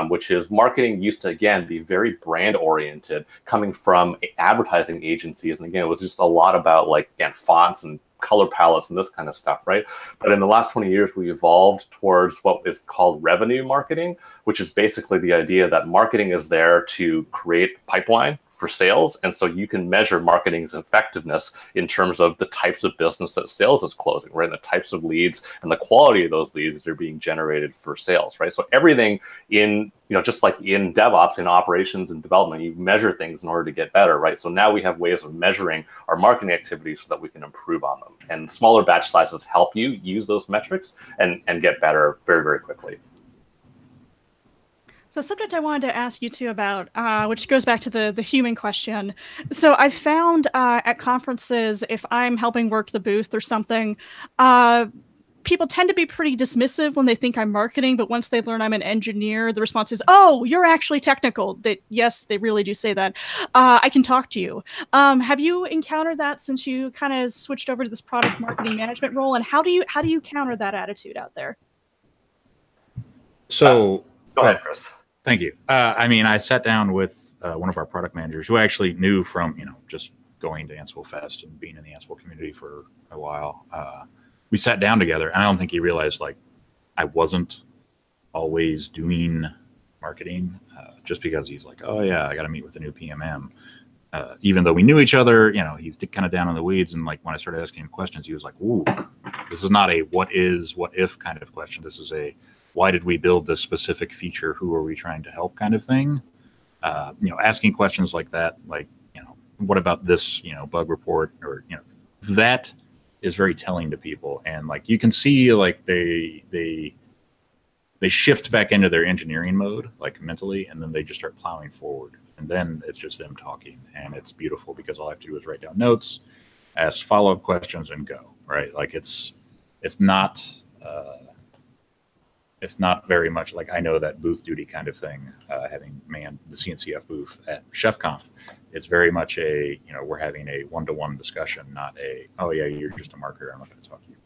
which is marketing used to, again, be very brand oriented, coming from advertising agencies. And again, it was just a lot about like, again, fonts and color palettes and this kind of stuff, right? But in the last 20 years, we evolved towards what is called revenue marketing, which is basically the idea that marketing is there to create pipeline for sales. And so you can measure marketing's effectiveness in terms of the types of business that sales is closing, right? And the types of leads and the quality of those leads that are being generated for sales, right? So everything in, just like in DevOps, in operations and development, you measure things in order to get better, right? So now we have ways of measuring our marketing activities so that we can improve on them. And smaller batch sizes help you use those metrics and get better very, very quickly. So a subject I wanted to ask you too about, which goes back to the human question. So I've found at conferences, if I'm helping work the booth or something, people tend to be pretty dismissive when they think I'm marketing, but once they learn I'm an engineer, the response is, "Oh, you're actually technical." That, yes, they really do say that. I can talk to you. Have you encountered that since you kind of switched over to this product marketing management role? And how do you counter that attitude out there? So go ahead, Chris. Thank you. I sat down with one of our product managers who I actually knew from, just going to Ansible Fest and being in the Ansible community for a while. We sat down together, and I don't think he realized, like, I wasn't always doing marketing just because he's like, oh, yeah, I got to meet with the new PMM. Even though we knew each other, he's kind of down in the weeds. And, like, when I started asking him questions, he was like, ooh, this is not a what if kind of question. This is a why did we build this specific feature? Who are we trying to help kind of thing? Asking questions like that, like, what about this, bug report, or, that is very telling to people. And like, you can see like they shift back into their engineering mode, like mentally, and then they just start plowing forward. And then it's just them talking, and it's beautiful because all I have to do is write down notes, ask follow-up questions, and go, right? Like it's not very much like, I know that booth duty kind of thing, having manned the CNCF booth at ChefConf. It's very much a, we're having a one-to-one discussion, not a, oh yeah, you're just a marketer, I'm not going to talk to you.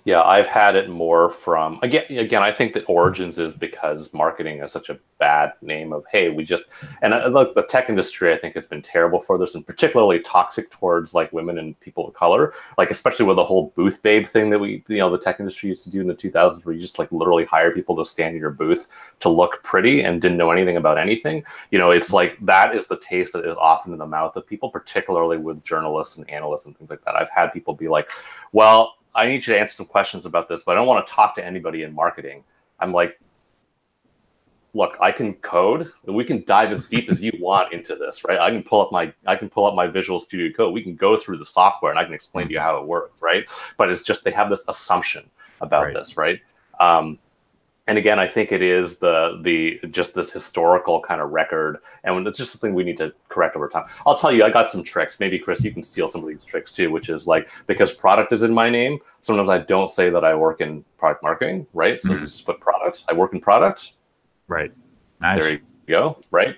Yeah, I've had it more from, again, I think that origins is because marketing is such a bad name of, hey, and look, the tech industry, I think, has been terrible for this, and particularly toxic towards like women and people of color, like especially with the whole booth babe thing that the tech industry used to do in the 2000s, where you just like literally hire people to stand in your booth to look pretty and didn't know anything about anything. It's like, that is the taste that is often in the mouth of people, particularly with journalists and analysts and things like that. I've had people be like, well, I need you to answer some questions about this, but I don't want to talk to anybody in marketing. I'm like, look, I can code, and we can dive as deep as you want into this, right? I can pull up my Visual Studio Code. We can go through the software, and I can explain to you how it works, right? But it's just, they have this assumption about this, right? And again, I think it is just this historical kind of record, and it's just something we need to correct over time. I'll tell you, I got some tricks. Maybe Chris, you can steal some of these tricks too, which is like, because product is in my name, sometimes I don't say that I work in product marketing, right? So you just put product. I work in product. Right. Nice. There you go. Right.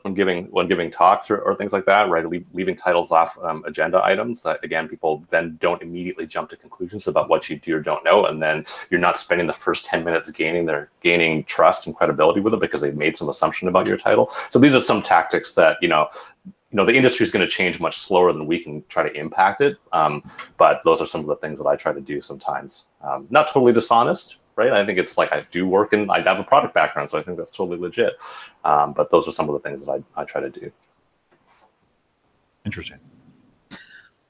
When giving talks or things like that, right, leaving titles off agenda items, again, people then don't immediately jump to conclusions about what you do or don't know, and then you're not spending the first 10 minutes gaining trust and credibility with it because they've made some assumption about your title. So these are some tactics that the industry is going to change much slower than we can try to impact it, but those are some of the things that I try to do sometimes. Not totally dishonest, right? I think it's like, I have a product background, so I think that's totally legit. But those are some of the things that I try to do. Interesting.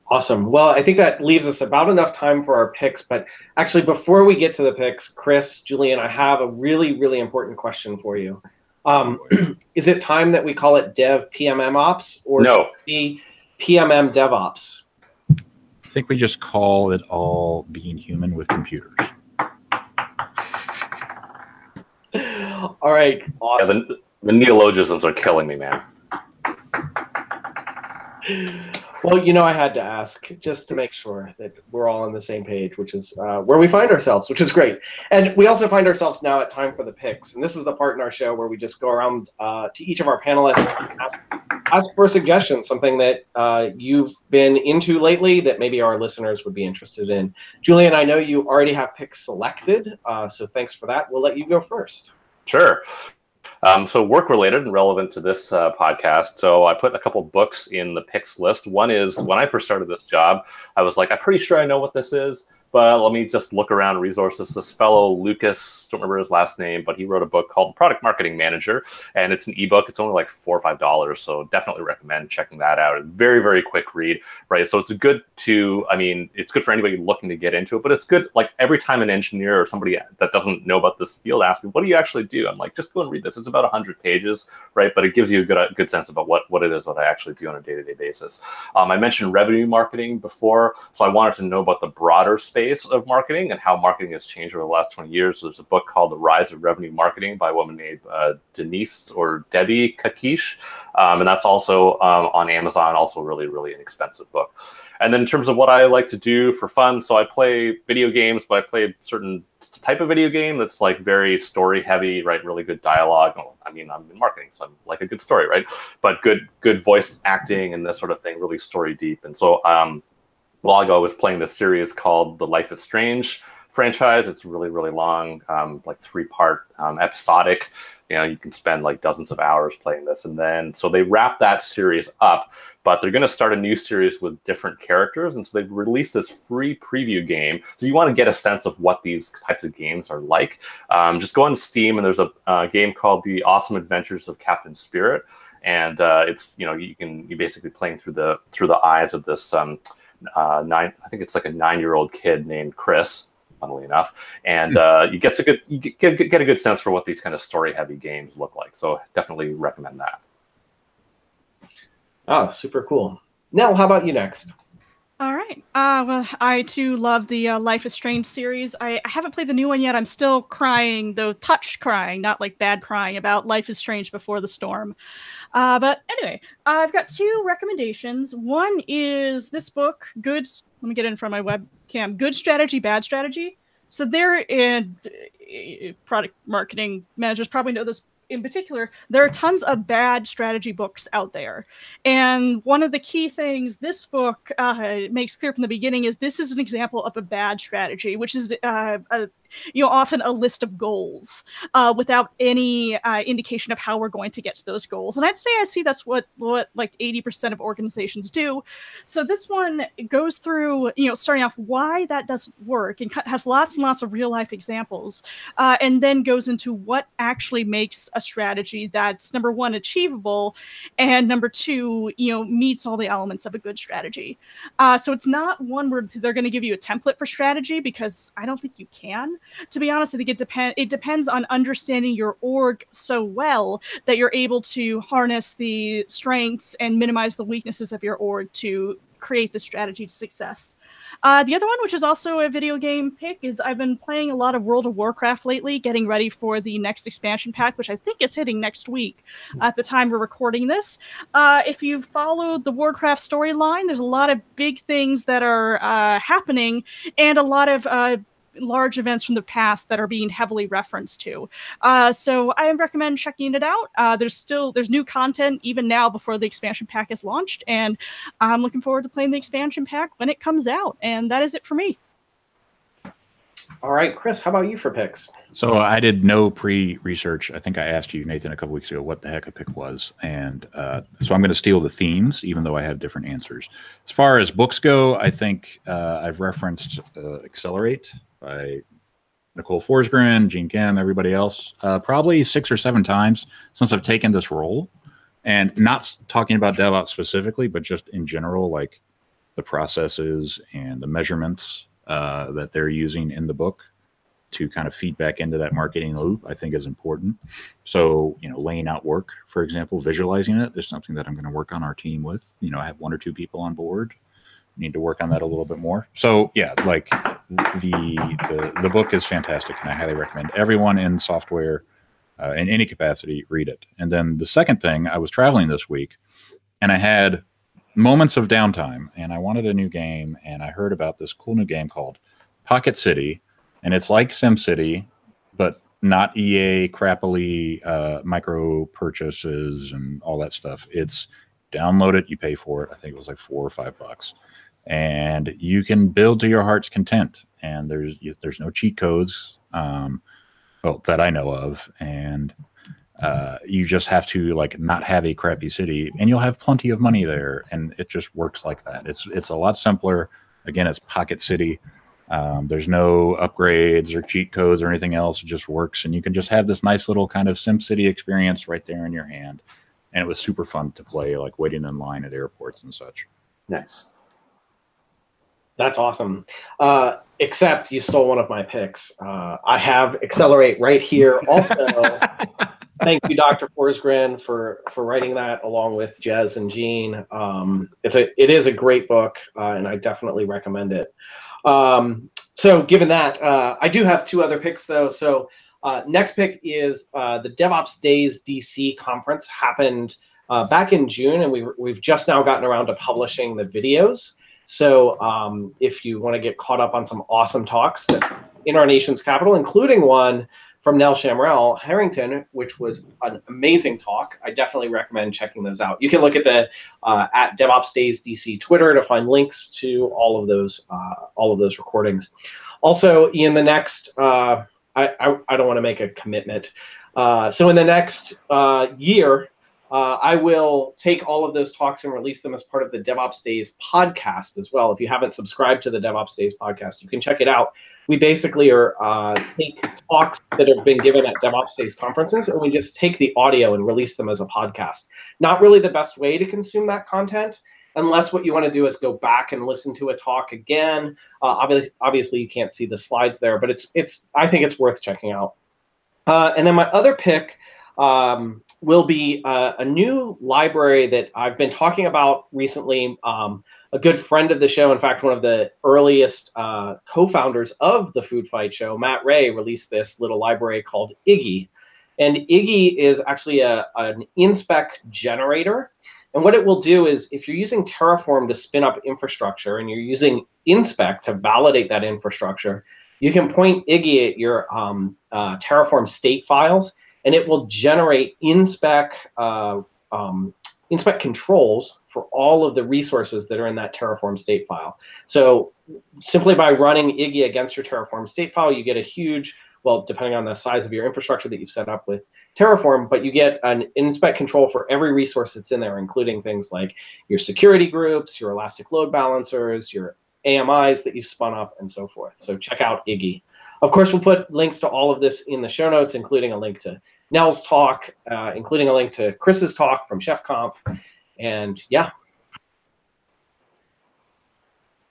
Awesome. Well, I think that leaves us about enough time for our picks. But actually, before we get to the picks, Chris, Julian, I have a really, really important question for you. Is it time that we call it Dev PMM Ops, or no, should it be PMM DevOps? I think we just call it all being human with computers. All right, awesome. Yeah, the neologisms are killing me, man. Well, I had to ask just to make sure that we're all on the same page, which is where we find ourselves, which is great. And we also find ourselves now at time for the picks. And this is the part in our show where we just go around to each of our panelists and ask for suggestions, something that you've been into lately that maybe our listeners would be interested in. Julian, I know you already have picks selected, so thanks for that. We'll let you go first. Sure. So work-related and relevant to this podcast. So I put a couple books in the picks list. One is, when I first started this job, I was like, I'm pretty sure I know what this is, but let me just look around resources. This fellow, Lucas, don't remember his last name, but he wrote a book called Product Marketing Manager, and it's an ebook. It's only like $4 or $5, so definitely recommend checking that out. Very, very quick read, right? So it's good it's good for anybody looking to get into it, but it's good, like, every time an engineer or somebody that doesn't know about this field asks me, what do you actually do? I'm like, just go and read this. It's about 100 pages, right? But it gives you a good sense about what it is that I actually do on a day-to-day basis. I mentioned revenue marketing before, so I wanted to know about the broader space of marketing and how marketing has changed over the last 20 years. So there's a book called The Rise of Revenue Marketing by a woman named Denise or Debbie Kakish. And that's also on Amazon, also a really, really inexpensive book. And then in terms of what I like to do for fun, so I play video games, but I play a certain type of video game that's like very story heavy, right? Really good dialogue. I'm in marketing, so I'm like a good story, right? But good voice acting and this sort of thing, really story deep. And so a while ago, I was playing this series called the Life is Strange franchise. It's really, really long, like 3-part episodic. You can spend like dozens of hours playing this. And then, so they wrap that series up, but they're going to start a new series with different characters. And so they've released this free preview game. So you want to get a sense of what these types of games are like. Just go on Steam, and there's a game called The Awesome Adventures of Captain Spirit. And it's, you're basically playing through the eyes of this I think it's like a 9-year-old kid named Chris, funnily enough, and you get a good sense for what these kind of story-heavy games look like. So definitely recommend that. Oh, super cool. Nell, how about you next? All right. Well, I too love the Life is Strange series. I haven't played the new one yet. I'm still crying, though touch crying, not like bad crying, about Life is Strange Before the Storm. But anyway, I've got 2 recommendations. One is this book, let me get in front of my webcam, Good Strategy, Bad Strategy. So they're in product marketing managers probably know this in particular. There are tons of bad strategy books out there. And one of the key things this book makes clear from the beginning is this is an example of a bad strategy, which is often a list of goals without any indication of how we're going to get to those goals. And I'd say that's what like 80% of organizations do. So this one goes through, starting off why that doesn't work and has lots and lots of real life examples, and then goes into what actually makes a strategy that's, number one, achievable, and number 2, meets all the elements of a good strategy. So it's not one where they're going to give you a template for strategy, because I don't think you can. To be honest, I think it depends on understanding your org so well that you're able to harness the strengths and minimize the weaknesses of your org to create the strategy to success. The other one, which is also a video game pick, is I've been playing a lot of World of Warcraft lately, getting ready for the next expansion pack, which I think is hitting next week at the time we're recording this. If you've followed the Warcraft storyline, there's a lot of big things that are happening, and a lot of large events from the past that are being heavily referenced to. So I recommend checking it out. There's new content even now before the expansion pack is launched, and I'm looking forward to playing the expansion pack when it comes out. And that is it for me. All right, Chris, how about you for picks? So I did no pre-research. I think I asked you, Nathan, a couple weeks ago what the heck a pick was. And so I'm going to steal the themes, even though I have different answers. As far as books go, I think I've referenced Accelerate by Nicole Forsgren, Gene Kim, everybody else, probably 6 or 7 times since I've taken this role. And not talking about DevOps specifically, but just in general, like the processes and the measurements that they're using in the book to kind of feed back into that marketing loop, I think is important. So, laying out work, for example, visualizing it is something that I'm going to work on our team with. I have 1 or 2 people on board. Need to work on that a little bit more. So yeah, like the book is fantastic, and I highly recommend everyone in software in any capacity read it. And then the second thing, I was traveling this week, and I had moments of downtime, and I wanted a new game, and I heard about this cool new game called Pocket City, and it's like SimCity, but not EA crappily micro purchases and all that stuff. It's download it, you pay for it. I think it was like $4 or $5, and you can build to your heart's content. And there's no cheat codes, well, that I know of, and you just have to like not have a crappy city, and you'll have plenty of money there, and it just works like that. It's a lot simpler. Again, it's Pocket City. There's no upgrades or cheat codes or anything else. It just works, and you can just have this nice little kind of SimCity experience right there in your hand. And it was super fun to play, like waiting in line at airports and such. Nice. That's awesome. Except you stole one of my picks. I have Accelerate right here. Also, thank you, Dr. Forsgren, for writing that along with Jez and Gene. It is a great book, and I definitely recommend it. So given that, I do have two other picks, though. So next pick is the Devops Days DC conference happened back in June, and we've just now gotten around to publishing the videos. So if you want to get caught up on some awesome talks in our nation's capital, including one from Nell Shamrell Harrington, which was an amazing talk, I definitely recommend checking those out. You can look at the at Devops Days DC Twitter to find links to all of those recordings. Also, in the next, I don't want to make a commitment. So in the next year, I will take all of those talks and release them as part of the Devops Days podcast as well. If you haven't subscribed to the Devops Days podcast, you can check it out. We basically take talks that have been given at Devops Days conferences, and we just take the audio and release them as a podcast. Not really the best way to consume that content, unless what you want to do is go back and listen to a talk again. Obviously, you can't see the slides there, but I think it's worth checking out. And then my other pick will be a new library that I've been talking about recently. A good friend of the show, in fact, one of the earliest co-founders of the Food Fight Show, Matt Ray, released this little library called Iggy. And Iggy is actually an inspec generator. And what it will do is, if you're using Terraform to spin up infrastructure and you're using inspec to validate that infrastructure, you can point Iggy at your Terraform state files, and it will generate inspec controls for all of the resources that are in that Terraform state file. So simply by running Iggy against your Terraform state file, you get a huge, well, depending on the size of your infrastructure that you've set up with Terraform, but you get an inspec control for every resource that's in there, including things like your security groups, your elastic load balancers, your AMIs that you've spun up, and so forth. So check out Iggy. Of course, we'll put links to all of this in the show notes, including a link to Nell's talk, including a link to Chris's talk from ChefConf, and yeah.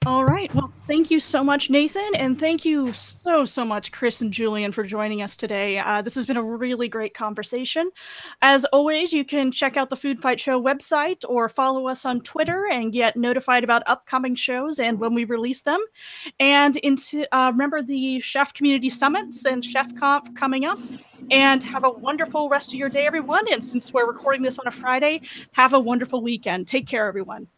All right. Well, thank you so much, Nathan, and thank you so much, Chris and Julian, for joining us today. This has been a really great conversation. As always, you can check out the Food Fight Show website or follow us on Twitter and get notified about upcoming shows and when we release them. And remember the Chef Community Summits and ChefConf coming up. And have a wonderful rest of your day, everyone. And since we're recording this on a Friday, have a wonderful weekend. Take care, everyone.